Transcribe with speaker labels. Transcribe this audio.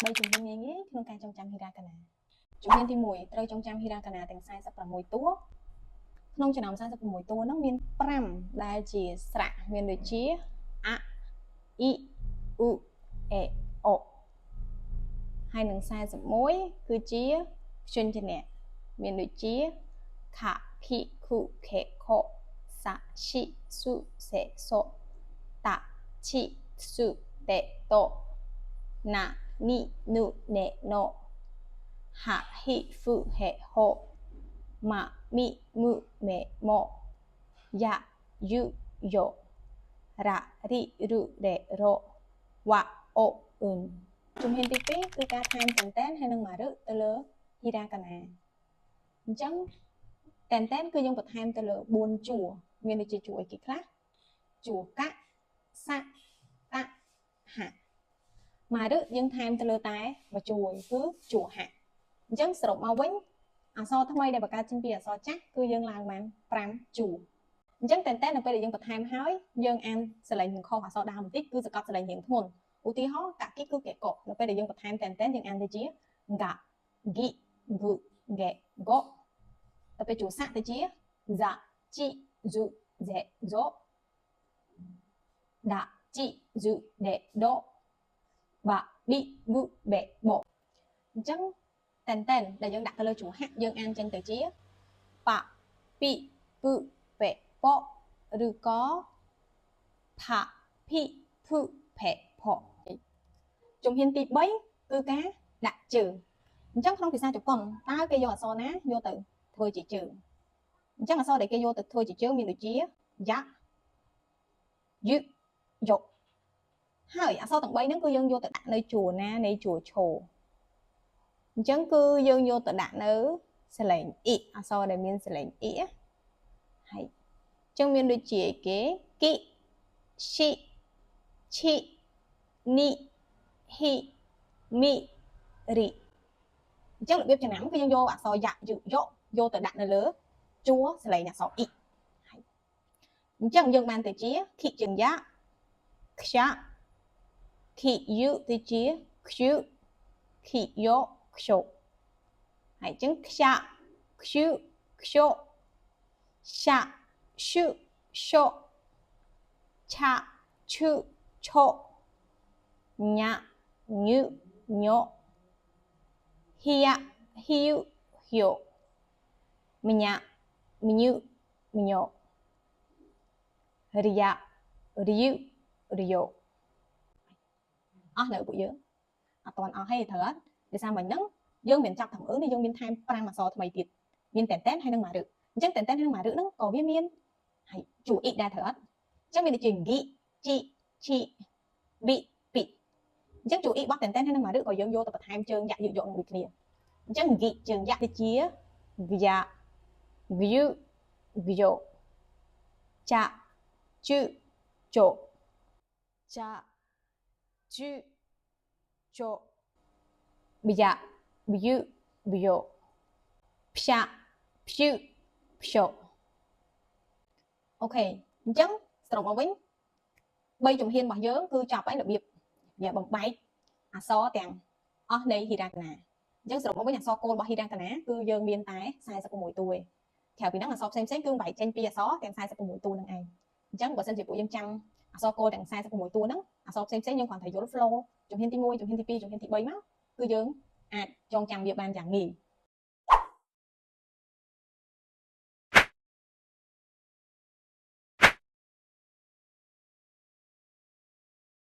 Speaker 1: 3 ជំហានងាយៗក្នុងការចងចាំហិរាកាណាជំហានទី 1 ត្រូវចងចាំហិរាកាណាទាំង46តួក្នុងចំណោម46តួហ្នឹងមាន5ដែលជាស្រៈមានដូចជាអអ៊ីអ៊ូអេអូហើយនឹង41គឺជាព្យញ្ជនៈមានដូចជាខភីខុខេខោសាឈីស៊ុសេសូតាឈីស៊ុតេតូណានីនុណេណូហាហ៊ីហ្វុហេហូម៉ាមីមឺមេម៉ូយ៉ាយូយ៉ូរ៉ារីរុរេរ៉ូវ៉ាអូអ៊ុនជំហានទី 2 គឺការថែមតែនតែនហើយនឹងម៉ារឹទៅលើហិរាកាណាអញ្ចឹងតែនតែនគឺយើងបន្ថែមទៅលើ4ជួរមានដូចជាជួរអីគេខ្លះជួរកៈសៈតៈហៈម៉ារឹយើងថែមទៅលើតែមួយជួរគឺជួរហៈអញ្ចឹងសរុបមកវិញអក្សរថ្មីដែលបង្កើតចេញពីអក្សរចាស់គឺយើងឡើងបាន5ជួរអញ្ចឹងតែនតែននៅពេលដែលយើងបន្ថែមហើយយើងអានសលេងនឹងខុសអក្សរដើមបន្តិចគឺសកត់សលេងរៀងធ្ងន់ឧទាហរណ៍កគិគឺកេកុនៅពេលដែលយើងបន្ថែមតែនតែនយើងអានទៅជាកាហ្គិហ្គុហ្កេកុទៅពេលជួរស័កទៅជាហ្សាជីហ្ស៊ុហ្សេហ្សូដាជីហ្ស៊ុដេដូបាប៊ីហ្គុបេបូអញ្ចឹងតែនតែនដែលយើងដាក់ទៅលើជួរហៈយើងអានចេញទៅជាប៉ពីពឹបេបូឬក៏ផាភីភុភេផូជំហានទី3គឺការដាក់ជើងអញ្ចឹងក្នុងភាសាជប៉ុនតើគេយកអក្សរណាយកទៅធ្វើជាជើងអញ្ចឹងអក្សរដែលគេយកទៅធ្វើជាជើងមានដូចជាយ៉ាយឹយ៉ុហើយអក្សរទាំង3ហ្នឹងគឺយើងយកទៅដាក់នៅជួរណានៃជួរឈរអញ្ចឹងគឺយើងយកទៅដាក់នៅសលេងអ៊ីអក្សរដែលមានសលេងអ៊ីហើយអញ្ចឹងមានដូចជាគេគិឈីឈីនីហ៊ីមីរីអញ្ចឹងរបៀបចំណាំគឺយើងយកអក្សរយ៉ាយឹយ៉ុយកទៅដាក់នៅលើជួរសលេងអក្សរអ៊ីហើយអញ្ចឹងយើងបានទៅជាខិជើងយ៉ាខ្យាខិយូទៅជាខ្យូខិយោខ្យូហើយអញ្ចឹងខ្យាខ្យូខ្យូឆាឈូឈូឆាឈូឈូញ៉ាញូញ៉ូហ៊ីយ៉ាហ៊ីយូហ៊ីយ៉ូមញ៉ាមញូមញ៉ូរីយ៉ារីយូរីយ៉ូអស់នៅពួកយើងអត់ទាន់អស់ទេត្រូវអត់ដោយសារមិញហ្នឹងយើងមានចាប់ទាំងនេះយើងមានថែម5អក្សរថ្មីទៀតមានតែនតែនហើយនឹងម៉ារឹអញ្ចឹងតែនតែនហើយនឹងម៉ារឹហ្នឹងក៏វាមានហើយជួអ៊ីដែរត្រូវអត់អញ្ចឹងមានដូចជាហ្គីជីឈីប៊ីពីអញ្ចឹងជួអ៊ីបោះតែនតែនហើយនឹងម៉ារឹក៏យើងយកទៅបន្ថែមជើងយ៉ាក់យកនឹងដូចគ្នាអញ្ចឹងហ្គីជើងយ៉ាក់ទៅជាហ្វីយ៉ាហ្វីយូហ្វីយ៉ូចាជឺជូចាជឺជូប៊ីយ៉ាប៊ីយូប៊ីយ៉ូផ្សាព្យូព្យូអូខេអញ្ចឹងសរុបមកវិញ3ជំហានរបស់យើងគឺចប់ហើយរបៀបបំបែកអក្សរទាំងអស់នៃហិរាកាណាអញ្ចឹងសរុបមកវិញអក្សរគោលរបស់ហិរាកាណាគឺយើងមានតែ46តួឯងក្រៅពីហ្នឹងអក្សរផ្សេងៗគឺបែកចេញពីអក្សរទាំង46តួហ្នឹងឯងអញ្ចឹងបើសិនជាពួកយើងចាំអក្សរគោលទាំង46តួហ្នឹងអក្សរផ្សេងៗយើងគ្រាន់តែយល់ flow ជំហានទី1ជំហានទី2ជំហានទី3មកគឺយើងអាចចងចាំវាបានយ៉ាងងាយ